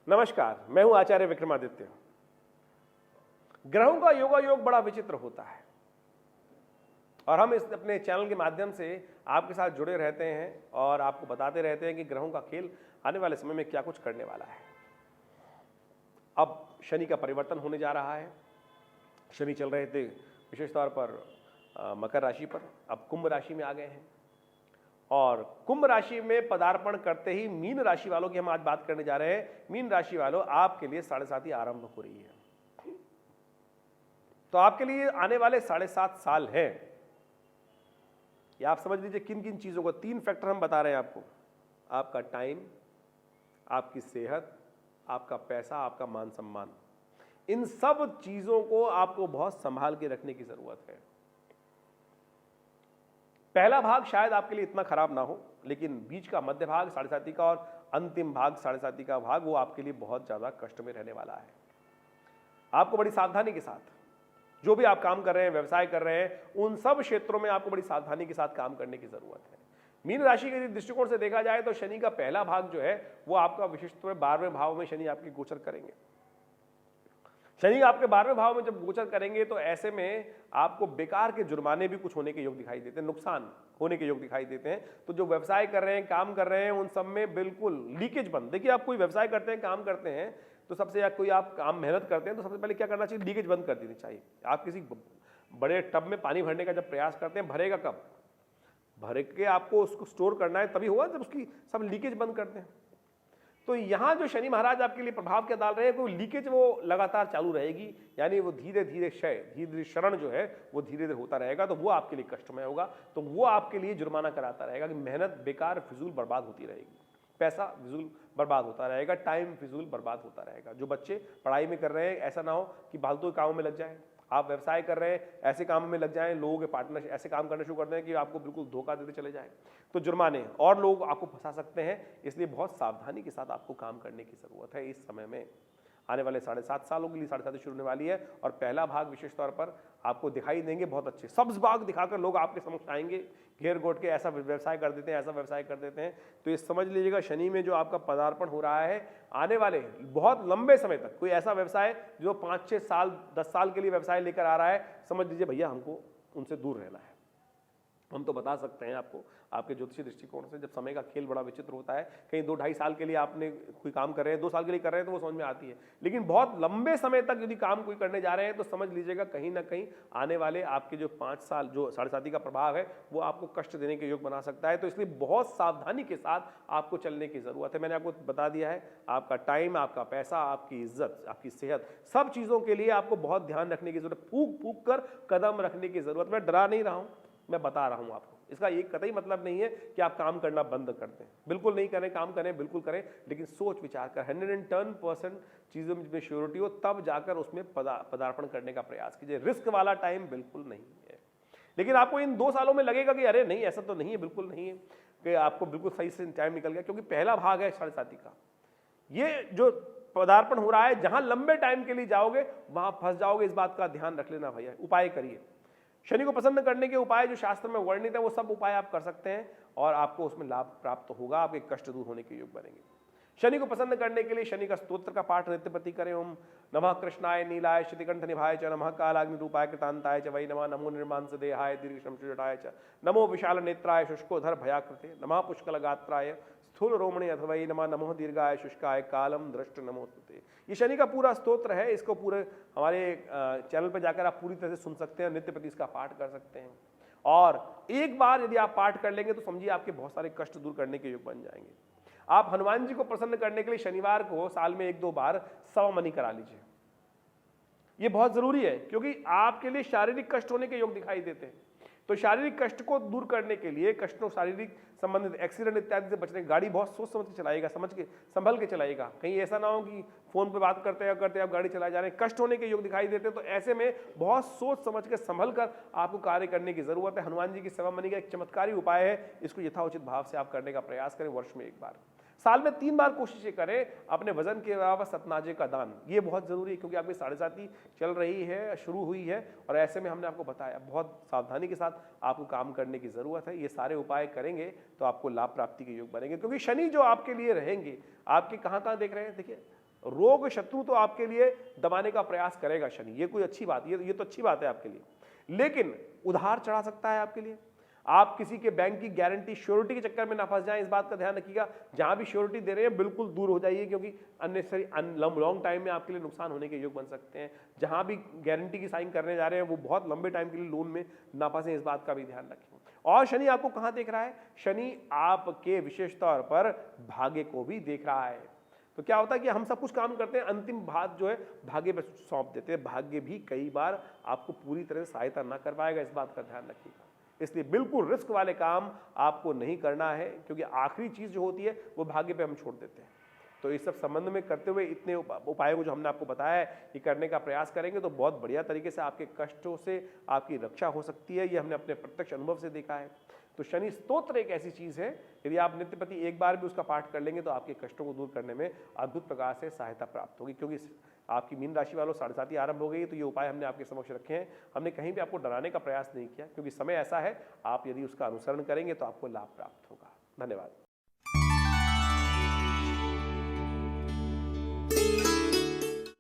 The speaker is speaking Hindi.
नमस्कार, मैं हूं आचार्य विक्रमादित्य। ग्रहों का योगा योग बड़ा विचित्र होता है और हम इस अपने चैनल के माध्यम से आपके साथ जुड़े रहते हैं और आपको बताते रहते हैं कि ग्रहों का खेल आने वाले समय में क्या कुछ करने वाला है। अब शनि का परिवर्तन होने जा रहा है। शनि चल रहे थे विशेष तौर पर मकर राशि पर, अब कुंभ राशि में आ गए हैं और कुंभ राशि में पदार्पण करते ही मीन राशि वालों की हम आज बात करने जा रहे हैं। मीन राशि वालों, आपके लिए 7.5 आरंभ हो रही है। तो आपके लिए आने वाले 7.5 साल हैं। ये आप समझ लीजिए किन किन चीजों को, 3 फैक्टर हम बता रहे हैं आपको। आपका टाइम, आपकी सेहत, आपका पैसा, आपका मान सम्मान, इन सब चीजों को आपको बहुत संभाल के रखने की जरूरत है। पहला भाग शायद आपके लिए इतना खराब ना हो, लेकिन बीच का मध्य भाग 7.5 का और अंतिम भाग 7.5 का भाग, वो आपके लिए बहुत ज्यादा कष्ट में रहने वाला है। आपको बड़ी सावधानी के साथ जो भी आप काम कर रहे हैं, व्यवसाय कर रहे हैं, उन सब क्षेत्रों में आपको बड़ी सावधानी के साथ काम करने की जरूरत है। मीन राशि के दृष्टिकोण से देखा जाए तो शनि का पहला भाग जो है वो आपका विशिष्ट 12वें भाव में शनि आपके गोचर करेंगे। शनि आपके 12वें भाव में जब गोचर करेंगे तो ऐसे में आपको बेकार के जुर्माने भी कुछ होने के योग दिखाई देते हैं, नुकसान होने के योग दिखाई देते हैं। तो जो व्यवसाय कर रहे हैं, काम कर रहे हैं, उन सब में बिल्कुल लीकेज बंद। देखिए, आप कोई व्यवसाय करते हैं, काम करते हैं, तो सबसे या कोई आप काम मेहनत करते हैं तो सबसे पहले क्या करना चाहिए? लीकेज बंद कर देनी चाहिए। आप किसी बड़े टब में पानी भरने का जब प्रयास करते हैं, भरेगा कब? भर के आपको उसको स्टोर करना है तभी होगा जब उसकी सब लीकेज बंद करते हैं। तो यहां जो शनि महाराज आपके लिए प्रभाव क्या डाल रहे हैं, कोई लीकेज वो लगातार चालू रहेगी, यानी वो धीरे धीरे क्षय, धीरे धीरे शरण जो है वो धीरे धीरे होता रहेगा। तो वो आपके लिए कष्टमय होगा, तो वो आपके लिए जुर्माना कराता रहेगा कि मेहनत बेकार फिजूल बर्बाद होती रहेगी, पैसा फिजूल बर्बाद होता रहेगा, टाइम फिजूल बर्बाद होता रहेगा। जो बच्चे पढ़ाई में कर रहे हैं, ऐसा ना हो कि फालतू कामों में लग जाए। आप व्यवसाय कर रहे हैं, ऐसे कामों में लग जाएं, लोगों के पार्टनर ऐसे काम करना शुरू कर दें कि आपको बिल्कुल धोखा देते चले जाएं, तो जुर्माने और लोग आपको फंसा सकते हैं। इसलिए बहुत सावधानी के साथ आपको काम करने की जरूरत है। इस समय में आने वाले 7.5 सालों के लिए 7.5 शुरू होने वाली है और पहला भाग विशेष तौर पर आपको दिखाई देंगे बहुत अच्छे सब्ज बाग दिखाकर लोग आपके समक्ष आएंगे, घेर गोट के ऐसा व्यवसाय कर देते हैं, ऐसा व्यवसाय कर देते हैं। तो ये समझ लीजिएगा, शनि में जो आपका पदार्पण हो रहा है, आने वाले बहुत लंबे समय तक कोई ऐसा व्यवसाय जो 5-6 साल 10 साल के लिए व्यवसाय लेकर आ रहा है, समझ लीजिए भैया हमको उनसे दूर रहना है। हम तो बता सकते हैं आपको, आपके ज्योतिषी दृष्टिकोण से, जब समय का खेल बड़ा विचित्र होता है, कहीं 2-2.5 साल के लिए आपने कोई काम कर रहे हैं, 2 साल के लिए कर रहे हैं तो वो समझ में आती है, लेकिन बहुत लंबे समय तक यदि काम कोई करने जा रहे हैं तो समझ लीजिएगा कहीं ना कहीं आने वाले आपके जो 5 साल जो 7.5 का प्रभाव है वो आपको कष्ट देने के योग बना सकता है। तो इसलिए बहुत सावधानी के साथ आपको चलने की जरूरत है। मैंने आपको बता दिया है, आपका टाइम, आपका पैसा, आपकी इज्जत, आपकी सेहत, सब चीजों के लिए आपको बहुत ध्यान रखने की जरूरत, फूंक फूंक कर कदम रखने की जरूरत। मैं डरा नहीं रहा हूं, मैं बता रहा हूं आपको। इसका एक कतई मतलब नहीं है कि आप काम करना बंद कर दें, बिल्कुल नहीं करें, काम करें, बिल्कुल करें, लेकिन सोच विचार कर 110% चीजों में श्योरिटी हो तब जाकर उसमें पदार्पण करने का प्रयास कीजिए। रिस्क वाला टाइम बिल्कुल नहीं है। लेकिन आपको इन 2 सालों में लगेगा कि अरे नहीं, ऐसा तो नहीं है, बिल्कुल नहीं है कि आपको बिल्कुल सही से टाइम निकल गया, क्योंकि पहला भाग है 7.5 का। ये जो पदार्पण हो रहा है, जहां लंबे टाइम के लिए जाओगे वहां फंस जाओगे, इस बात का ध्यान रख लेना भैया। उपाय करिए, शनि को प्रसन्न करने के उपाय जो शास्त्र में वर्णित है वो सब उपाय आप कर सकते हैं और आपको उसमें लाभ प्राप्त होगा, आपके कष्ट दूर होने के योग बनेंगे। शनि को प्रसन्न करने के लिए शनि का स्तोत्र का पाठ नित्य प्रति करें। ओम नमः कृष्णाय नीलाय श्रुतिकंठ निभाय च, नमः कालाग्नि रूपाय कृतांताय च, वै नमः नमो निर्मांस देहाय दीर्घशम जटाय च, नमो विशाल नेत्राय शुष्कोधर भयाकृते, नमः पुष्कल गात्राय स्थूल रोमणे अथवा नमः नमो दीर्घाय शुष्काय कालम दृष्ट नमोस्तुते। ये शनि का पूरा स्तोत्र है। इसको पूरे हमारे चैनल पर जाकर आप पूरी तरह से सुन सकते हैं, नित्य प्रति इसका पाठ कर सकते हैं। और एक बार यदि आप पाठ कर लेंगे तो समझिए आपके बहुत सारे कष्ट दूर करने के योग बन जाएंगे। आप हनुमान जी को प्रसन्न करने के लिए शनिवार को साल में 1-2 बार सवा मनी करा लीजिए। ये बहुत जरूरी है, क्योंकि आपके लिए शारीरिक कष्ट होने के योग दिखाई देते हैं। तो शारीरिक कष्ट को दूर करने के लिए, कष्टों, शारीरिक संबंधित एक्सीडेंट इत्यादि से बचने, गाड़ी बहुत सोच समझ के चलाइएगा, समझ के संभल के चलाइएगा। कहीं ऐसा ना हो कि फोन पे बात करते आप गाड़ी चला जा रहे हैं, कष्ट होने के योग दिखाई देते हैं। तो ऐसे में बहुत सोच समझ के संभल कर आपको कार्य करने की जरूरत है। हनुमान जी की सेवा मनी का एक चमत्कारी उपाय है, इसको यथाउचित भाव से आप करने का प्रयास करें। वर्ष में 1 बार, साल में 3 बार कोशिश करें। अपने वजन के अलावा सतनाजे का दान, ये बहुत जरूरी है, क्योंकि आपकी 7.5 चल रही है, शुरू हुई है, और ऐसे में हमने आपको बताया बहुत सावधानी के साथ आपको काम करने की जरूरत है। ये सारे उपाय करेंगे तो आपको लाभ प्राप्ति के योग बनेंगे, क्योंकि शनि जो आपके लिए रहेंगे, आपके कहां देख रहे हैं, देखिए रोग शत्रु तो आपके लिए दबाने का प्रयास करेगा शनि, ये कोई अच्छी बात, ये तो अच्छी बात है आपके लिए, लेकिन उधार चढ़ा सकता है आपके लिए। आप किसी के बैंक की गारंटी श्योरिटी के चक्कर में ना फंस जाएं, इस बात का ध्यान रखिएगा। जहां भी श्योरिटी दे रहे हैं बिल्कुल दूर हो जाइए, क्योंकि अननेसेसरी लॉन्ग टाइम में आपके लिए नुकसान होने के योग बन सकते हैं। जहां भी गारंटी की साइन करने जा रहे हैं वो बहुत लंबे टाइम के लिए लोन में ना फंसे, इस बात का भी ध्यान रखें। और शनि आपको कहां देख रहा है? शनि आपके विशेष तौर पर भाग्य को भी देख रहा है। तो क्या होता है कि हम सब कुछ काम करते हैं, अंतिम भाग जो है भाग्य पे सौंप देते हैं। भाग्य भी कई बार आपको पूरी तरह से सहायता ना कर पाएगा, इस बात का ध्यान रखिएगा। इसलिए बिल्कुल रिस्क वाले काम आपको नहीं करना है, क्योंकि आखिरी चीज जो होती है वो भाग्य पे हम छोड़ देते हैं। तो इस सब संबंध में करते हुए इतने उपायों को जो हमने आपको बताया है, ये करने का प्रयास करेंगे तो बहुत बढ़िया तरीके से आपके कष्टों से आपकी रक्षा हो सकती है। ये हमने अपने प्रत्यक्ष अनुभव से देखा है। तो शनि स्तोत्र एक ऐसी चीज है, यदि आप नित्य प्रति एक बार भी उसका पाठ कर लेंगे तो आपके कष्टों को दूर करने में अद्भुत प्रकार से सहायता प्राप्त होगी। क्योंकि आपकी मीन राशि वालों 7:30 आरंभ हो गई है, तो ये उपाय हमने आपके समक्ष रखे हैं। हमने कहीं भी आपको डराने का प्रयास नहीं किया, क्योंकि समय ऐसा है, आप यदि उसका अनुसरण करेंगे तो आपको लाभ प्राप्त होगा। धन्यवाद।